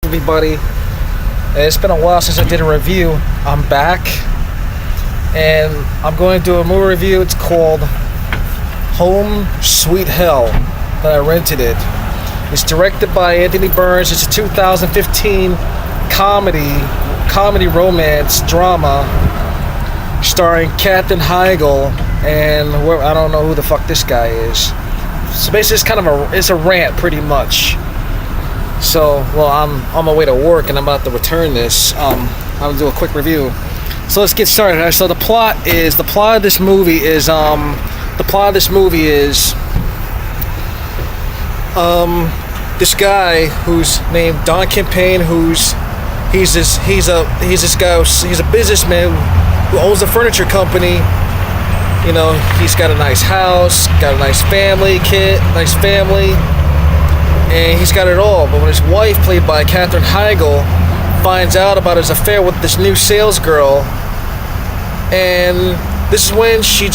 Everybody, it's been a while since I did a review. I'm back and I'm going to do a movie review. It's called Home Sweet Hell that I rented it. It's directed by Anthony Burns. It's a 2015 comedy romance drama starring Katherine Heigl and I don't know who the fuck this guy is. So basically it's a rant pretty much. So, well, I'm on my way to work and I'm about to return this. I'm gonna do a quick review. So let's get started. All right, so the plot of this movie is this guy who's named Don Campaign, he's a businessman who owns a furniture company. You know, he's got a nice house, got a nice family, and he's got it all. But when his wife, played by Katherine Heigl, finds out about his affair with this new sales girl, and this is when she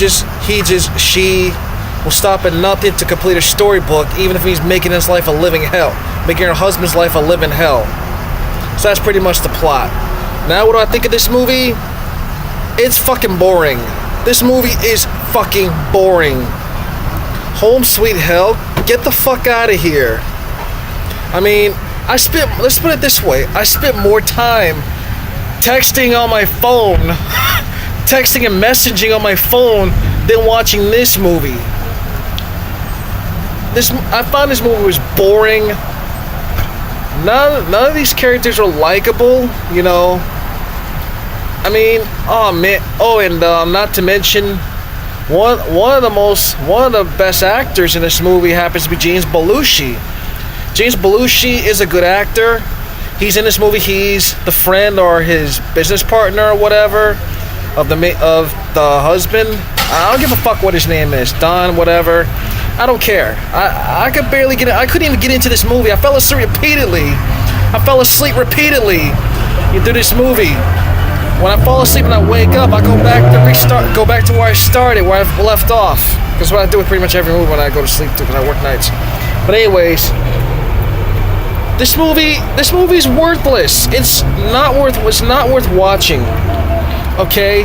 will stop at nothing to complete her storybook, even if he's making his life a living hell, making her husband's life a living hell. So that's pretty much the plot. Now, what do I think of this movie? It's fucking boring. This movie is fucking boring. Home Sweet Hell? Get the fuck out of here. I mean, let's put it this way, I spent more time texting on my phone, texting and messaging on my phone than watching this movie. I found this movie was boring. None of these characters are likable, you know. I mean, oh man, and not to mention, one of the best actors in this movie happens to be James Belushi. James Belushi is a good actor. He's in this movie. He's the friend or his business partner or whatever of the husband. I don't give a fuck what his name is, Don, whatever. I don't care. I couldn't even get into this movie. I fell asleep repeatedly through this movie. When I fall asleep and I wake up, I go back to where I started, where I left off. Because what I do with pretty much every movie when I go to sleep too, because I work nights. But anyways, this movie's worthless. It's not worth watching. Okay?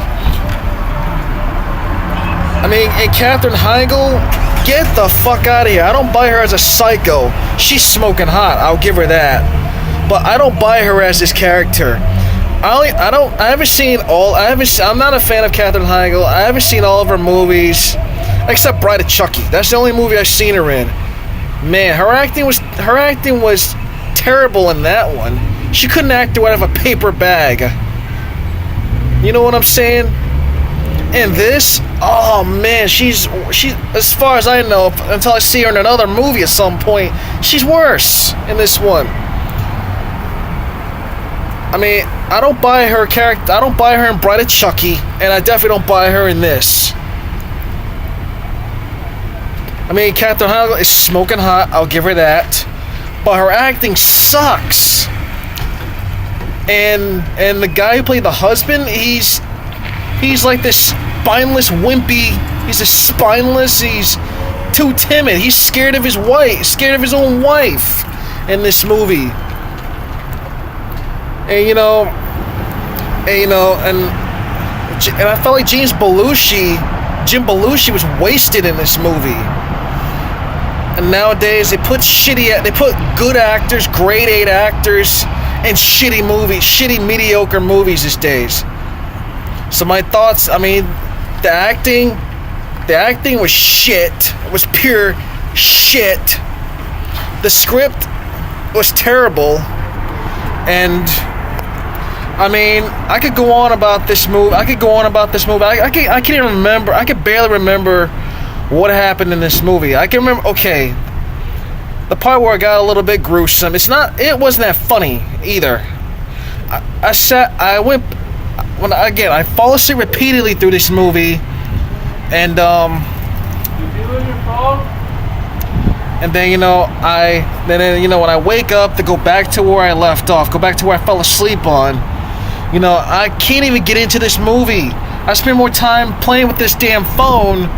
I mean, and Katherine Heigl, get the fuck out of here. I don't buy her as a psycho. She's smoking hot, I'll give her that. But I don't buy her as this character. I'm not a fan of Katherine Heigl. I haven't seen all of her movies, except Bride of Chucky. That's the only movie I've seen her in. Man, her acting was terrible in that one. She couldn't act out of a paper bag. You know what I'm saying? And this, oh man, she, as far as I know, until I see her in another movie at some point, she's worse in this one. I mean, I don't buy her character. I don't buy her in Bride of Chucky, and I definitely don't buy her in this. I mean, Katherine Heigl is smoking hot, I'll give her that. But her acting sucks. And the guy who played the husband, he's like this spineless wimpy. He's too timid. He's scared of his own wife in this movie. And I felt like Jim Belushi was wasted in this movie. And nowadays they put good actors, grade 8 actors, in shitty mediocre movies these days. So my thoughts, I mean, the acting was shit. It was pure shit. The script was terrible. And I mean, I could go on about this movie. I can't even remember. I could barely remember what happened in this movie. I can remember, okay, the part where it got a little bit gruesome. It wasn't that funny either. I fall asleep repeatedly through this movie, and then when I wake up to go back to where I left off, go back to where I fell asleep on, I can't even get into this movie. I spend more time playing with this damn phone